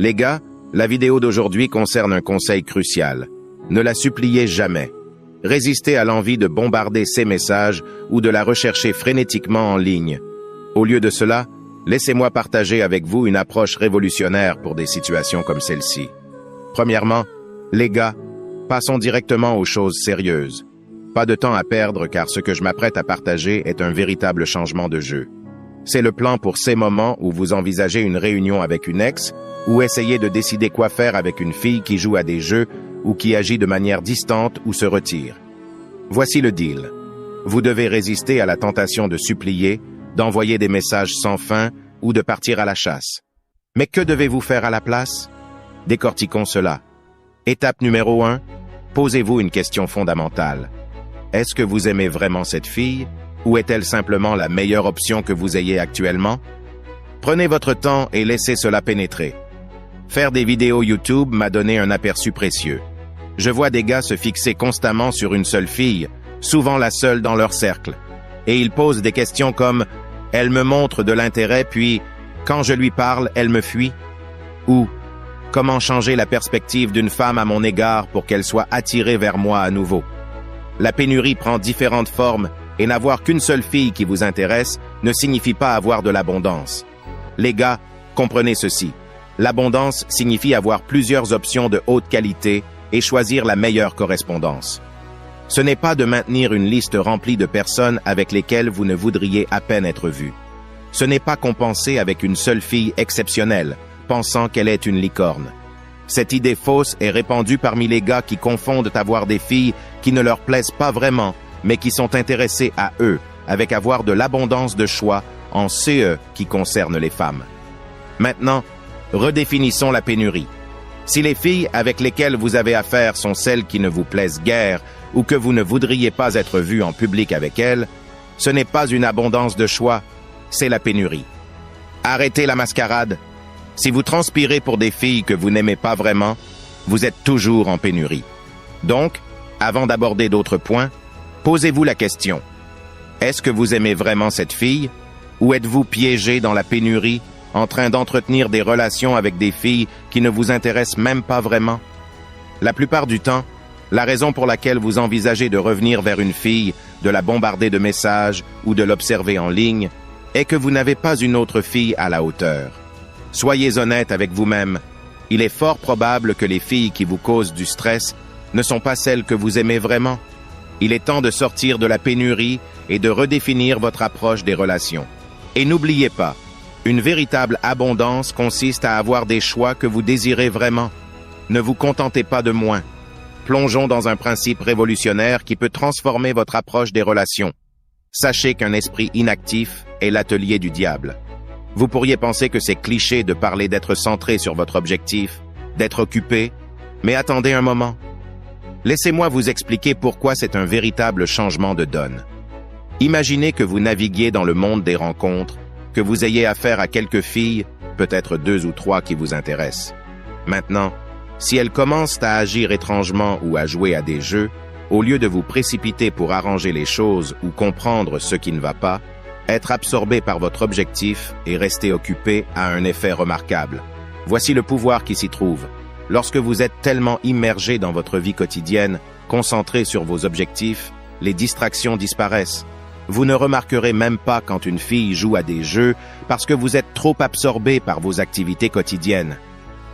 Les gars, la vidéo d'aujourd'hui concerne un conseil crucial. Ne la suppliez jamais. Résistez à l'envie de bombarder ces messages ou de la rechercher frénétiquement en ligne. Au lieu de cela, laissez-moi partager avec vous une approche révolutionnaire pour des situations comme celle-ci. Premièrement, les gars, passons directement aux choses sérieuses. Pas de temps à perdre car ce que je m'apprête à partager est un véritable changement de jeu. C'est le plan pour ces moments où vous envisagez une réunion avec une ex ou essayez de décider quoi faire avec une fille qui joue à des jeux ou qui agit de manière distante ou se retire. Voici le deal. Vous devez résister à la tentation de supplier, d'envoyer des messages sans fin ou de partir à la chasse. Mais que devez-vous faire à la place? Décortiquons cela. Étape numéro 1, posez-vous une question fondamentale. Est-ce que vous aimez vraiment cette fille ou est-elle simplement la meilleure option que vous ayez actuellement? Prenez votre temps et laissez cela pénétrer. Faire des vidéos YouTube m'a donné un aperçu précieux. Je vois des gars se fixer constamment sur une seule fille, souvent la seule dans leur cercle. Et ils posent des questions comme « Elle me montre de l'intérêt, puis quand je lui parle, elle me fuit » ou « Comment changer la perspective d'une femme à mon égard pour qu'elle soit attirée vers moi à nouveau ?» La pénurie prend différentes formes et n'avoir qu'une seule fille qui vous intéresse ne signifie pas avoir de l'abondance. Les gars, comprenez ceci. L'abondance signifie avoir plusieurs options de haute qualité et choisir la meilleure correspondance. Ce n'est pas de maintenir une liste remplie de personnes avec lesquelles vous ne voudriez à peine être vu. Ce n'est pas compenser avec une seule fille exceptionnelle, pensant qu'elle est une licorne. Cette idée fausse est répandue parmi les gars qui confondent avoir des filles qui ne leur plaisent pas vraiment, mais qui sont intéressés à eux, avec avoir de l'abondance de choix en CE qui concerne les femmes. Maintenant, redéfinissons la pénurie. Si les filles avec lesquelles vous avez affaire sont celles qui ne vous plaisent guère ou que vous ne voudriez pas être vu en public avec elles, ce n'est pas une abondance de choix, c'est la pénurie. Arrêtez la mascarade. Si vous transpirez pour des filles que vous n'aimez pas vraiment, vous êtes toujours en pénurie. Donc, avant d'aborder d'autres points, posez-vous la question. Est-ce que vous aimez vraiment cette fille ou êtes-vous piégé dans la pénurie en train d'entretenir des relations avec des filles qui ne vous intéressent même pas vraiment? La plupart du temps, la raison pour laquelle vous envisagez de revenir vers une fille, de la bombarder de messages ou de l'observer en ligne, est que vous n'avez pas une autre fille à la hauteur. Soyez honnête avec vous-même. Il est fort probable que les filles qui vous causent du stress ne sont pas celles que vous aimez vraiment. Il est temps de sortir de la pénurie et de redéfinir votre approche des relations. Et n'oubliez pas, une véritable abondance consiste à avoir des choix que vous désirez vraiment. Ne vous contentez pas de moins. Plongeons dans un principe révolutionnaire qui peut transformer votre approche des relations. Sachez qu'un esprit inactif est l'atelier du diable. Vous pourriez penser que c'est cliché de parler d'être centré sur votre objectif, d'être occupé, mais attendez un moment. Laissez-moi vous expliquer pourquoi c'est un véritable changement de donne. Imaginez que vous naviguiez dans le monde des rencontres, que vous ayez affaire à quelques filles, peut-être 2 ou 3 qui vous intéressent. Maintenant, si elles commencent à agir étrangement ou à jouer à des jeux, au lieu de vous précipiter pour arranger les choses ou comprendre ce qui ne va pas, être absorbé par votre objectif et rester occupé a un effet remarquable. Voici le pouvoir qui s'y trouve. Lorsque vous êtes tellement immergé dans votre vie quotidienne, concentré sur vos objectifs, les distractions disparaissent. Vous ne remarquerez même pas quand une fille joue à des jeux parce que vous êtes trop absorbé par vos activités quotidiennes.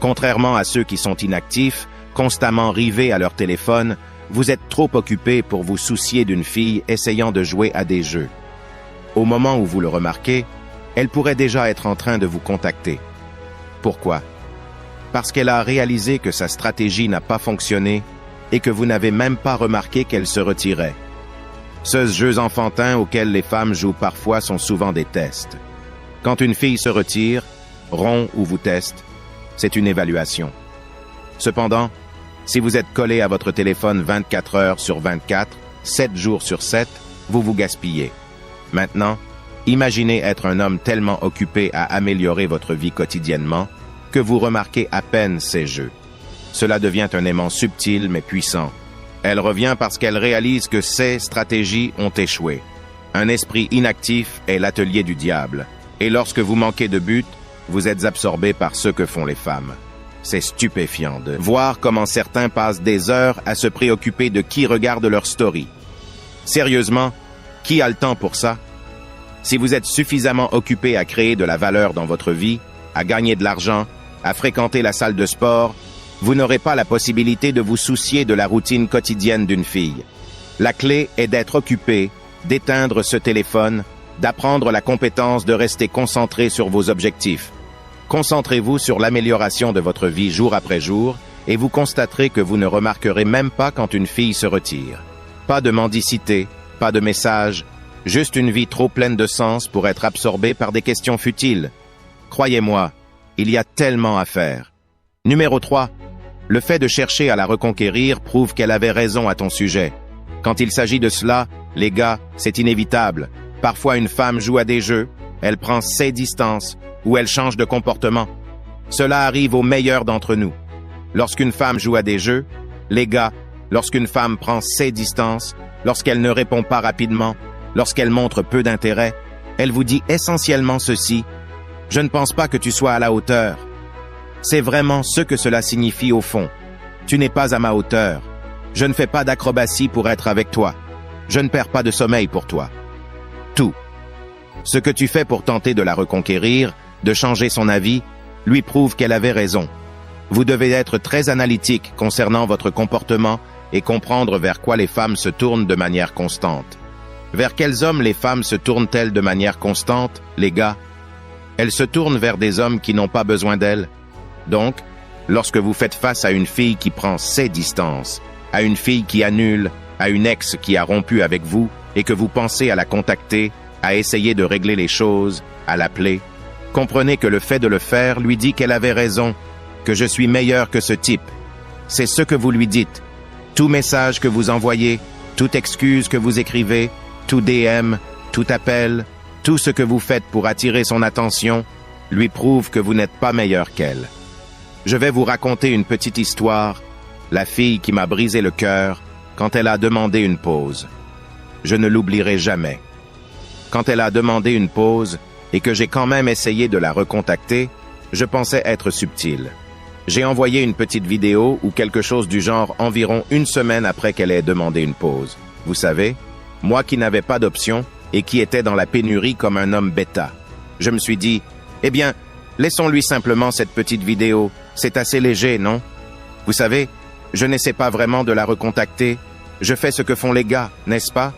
Contrairement à ceux qui sont inactifs, constamment rivés à leur téléphone, vous êtes trop occupé pour vous soucier d'une fille essayant de jouer à des jeux. Au moment où vous le remarquez, elle pourrait déjà être en train de vous contacter. Pourquoi? Parce qu'elle a réalisé que sa stratégie n'a pas fonctionné et que vous n'avez même pas remarqué qu'elle se retirait. Ces jeux enfantins auxquels les femmes jouent parfois sont souvent des tests. Quand une fille se retire, rompt ou vous teste, c'est une évaluation. Cependant, si vous êtes collé à votre téléphone 24 heures sur 24, 7 jours sur 7, vous vous gaspillez. Maintenant, imaginez être un homme tellement occupé à améliorer votre vie quotidiennement que vous remarquez à peine ces jeux. Cela devient un aimant subtil mais puissant. Elle revient parce qu'elle réalise que ces stratégies ont échoué. Un esprit inactif est l'atelier du diable. Et lorsque vous manquez de but, vous êtes absorbé par ce que font les femmes. C'est stupéfiant de voir comment certains passent des heures à se préoccuper de qui regarde leur story. Sérieusement, qui a le temps pour ça? Si vous êtes suffisamment occupé à créer de la valeur dans votre vie, à gagner de l'argent, à fréquenter la salle de sport, vous n'aurez pas la possibilité de vous soucier de la routine quotidienne d'une fille. La clé est d'être occupé, d'éteindre ce téléphone, d'apprendre la compétence de rester concentré sur vos objectifs. Concentrez-vous sur l'amélioration de votre vie jour après jour et vous constaterez que vous ne remarquerez même pas quand une fille se retire. Pas de mendicité, pas de message, juste une vie trop pleine de sens pour être absorbée par des questions futiles. Croyez-moi, il y a tellement à faire. Numéro 3. Le fait de chercher à la reconquérir prouve qu'elle avait raison à ton sujet. Quand il s'agit de cela, les gars, c'est inévitable. Parfois une femme joue à des jeux, elle prend ses distances, ou elle change de comportement. Cela arrive aux meilleurs d'entre nous. Lorsqu'une femme joue à des jeux, les gars, lorsqu'une femme prend ses distances, lorsqu'elle ne répond pas rapidement, lorsqu'elle montre peu d'intérêt, elle vous dit essentiellement ceci: « Je ne pense pas que tu sois à la hauteur. » C'est vraiment ce que cela signifie au fond. Tu n'es pas à ma hauteur. Je ne fais pas d'acrobatie pour être avec toi. Je ne perds pas de sommeil pour toi. Tout. Ce que tu fais pour tenter de la reconquérir, de changer son avis, lui prouve qu'elle avait raison. Vous devez être très analytique concernant votre comportement et comprendre vers quoi les femmes se tournent de manière constante. Vers quels hommes les femmes se tournent-elles de manière constante, les gars? Elles se tournent vers des hommes qui n'ont pas besoin d'elles. Donc, lorsque vous faites face à une fille qui prend ses distances, à une fille qui annule, à une ex qui a rompu avec vous et que vous pensez à la contacter, à essayer de régler les choses, à l'appeler, comprenez que le fait de le faire lui dit qu'elle avait raison, que je suis meilleur que ce type. C'est ce que vous lui dites. Tout message que vous envoyez, toute excuse que vous écrivez, tout DM, tout appel, tout ce que vous faites pour attirer son attention, lui prouve que vous n'êtes pas meilleur qu'elle. Je vais vous raconter une petite histoire, la fille qui m'a brisé le cœur quand elle a demandé une pause. Je ne l'oublierai jamais. Quand elle a demandé une pause et que j'ai quand même essayé de la recontacter, je pensais être subtil. J'ai envoyé une petite vidéo ou quelque chose du genre environ une semaine après qu'elle ait demandé une pause. Vous savez, moi qui n'avais pas d'option et qui était dans la pénurie comme un homme bêta. Je me suis dit, eh bien, laissons-lui simplement cette petite vidéo. C'est assez léger, non? Vous savez, je n'essaie pas vraiment de la recontacter. Je fais ce que font les gars, n'est-ce pas?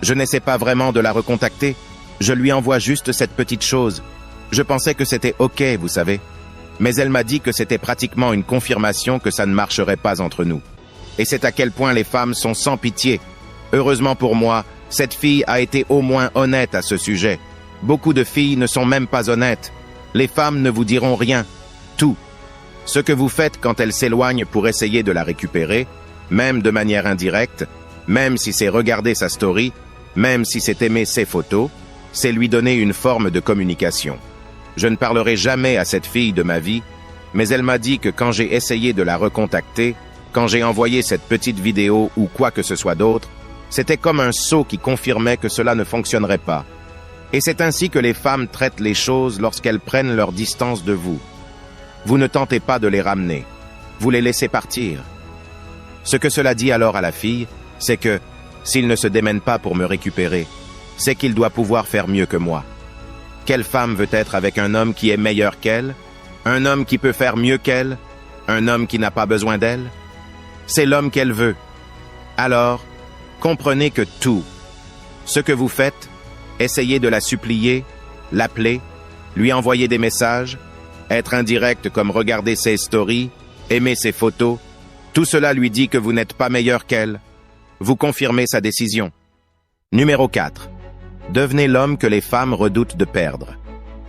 Je n'essaie pas vraiment de la recontacter. Je lui envoie juste cette petite chose. Je pensais que c'était OK, vous savez. Mais elle m'a dit que c'était pratiquement une confirmation que ça ne marcherait pas entre nous. Et c'est à quel point les femmes sont sans pitié. Heureusement pour moi, cette fille a été au moins honnête à ce sujet. Beaucoup de filles ne sont même pas honnêtes. Les femmes ne vous diront rien. Tout. Ce que vous faites quand elles s'éloignent pour essayer de la récupérer, même de manière indirecte, même si c'est regarder sa story, même si c'est aimer ses photos, c'est lui donner une forme de communication. Je ne parlerai jamais à cette fille de ma vie, mais elle m'a dit que quand j'ai essayé de la recontacter, quand j'ai envoyé cette petite vidéo ou quoi que ce soit d'autre, c'était comme un sceau qui confirmait que cela ne fonctionnerait pas. Et c'est ainsi que les femmes traitent les choses lorsqu'elles prennent leur distance de vous. Vous ne tentez pas de les ramener, vous les laissez partir. Ce que cela dit alors à la fille, c'est que, s'il ne se démène pas pour me récupérer, c'est qu'il doit pouvoir faire mieux que moi. Quelle femme veut être avec un homme qui est meilleur qu'elle? Un homme qui peut faire mieux qu'elle? Un homme qui n'a pas besoin d'elle? C'est l'homme qu'elle veut. Alors, comprenez que tout, ce que vous faites, essayez de la supplier, l'appeler, lui envoyer des messages, être indirect comme regarder ses stories, aimer ses photos, tout cela lui dit que vous n'êtes pas meilleur qu'elle. Vous confirmez sa décision. Numéro 4. Devenez l'homme que les femmes redoutent de perdre.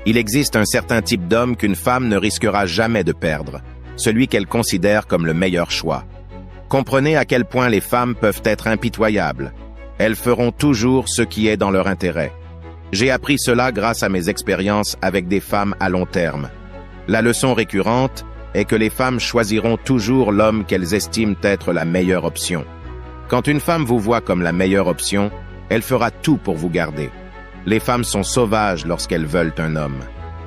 Il existe un certain type d'homme qu'une femme ne risquera jamais de perdre, celui qu'elle considère comme le meilleur choix. Comprenez à quel point les femmes peuvent être impitoyables. Elles feront toujours ce qui est dans leur intérêt. J'ai appris cela grâce à mes expériences avec des femmes à long terme. La leçon récurrente est que les femmes choisiront toujours l'homme qu'elles estiment être la meilleure option. Quand une femme vous voit comme la meilleure option, elle fera tout pour vous garder. Les femmes sont sauvages lorsqu'elles veulent un homme.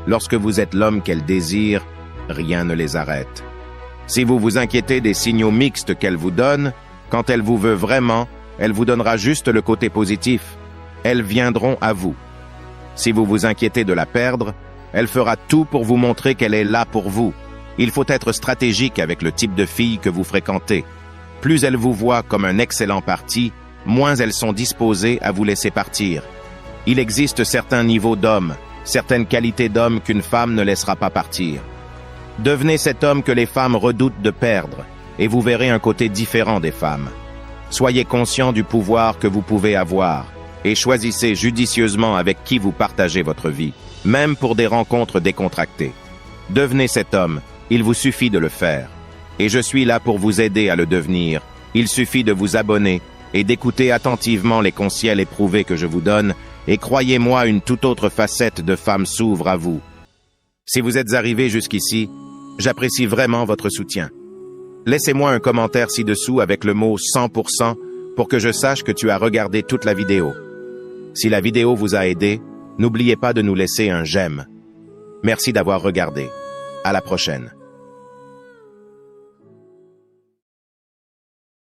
Lorsque vous êtes l'homme qu'elles désirent, rien ne les arrête. Si vous vous inquiétez des signaux mixtes qu'elle vous donne, quand elle vous veut vraiment, elle vous donnera juste le côté positif. Elles viendront à vous. Si vous vous inquiétez de la perdre, elle fera tout pour vous montrer qu'elle est là pour vous. Il faut être stratégique avec le type de fille que vous fréquentez. Plus elles vous voient comme un excellent parti, moins elles sont disposées à vous laisser partir. Il existe certains niveaux d'hommes, certaines qualités d'hommes qu'une femme ne laissera pas partir. Devenez cet homme que les femmes redoutent de perdre, et vous verrez un côté différent des femmes. Soyez conscient du pouvoir que vous pouvez avoir, et choisissez judicieusement avec qui vous partagez votre vie, même pour des rencontres décontractées. Devenez cet homme, il vous suffit de le faire. Et je suis là pour vous aider à le devenir. Il suffit de vous abonner et d'écouter attentivement les conseils éprouvés que je vous donne, et croyez-moi, une toute autre facette de femme s'ouvre à vous. Si vous êtes arrivé jusqu'ici, j'apprécie vraiment votre soutien. Laissez-moi un commentaire ci-dessous avec le mot 100% pour que je sache que tu as regardé toute la vidéo. Si la vidéo vous a aidé, n'oubliez pas de nous laisser un j'aime. Merci d'avoir regardé. À la prochaine.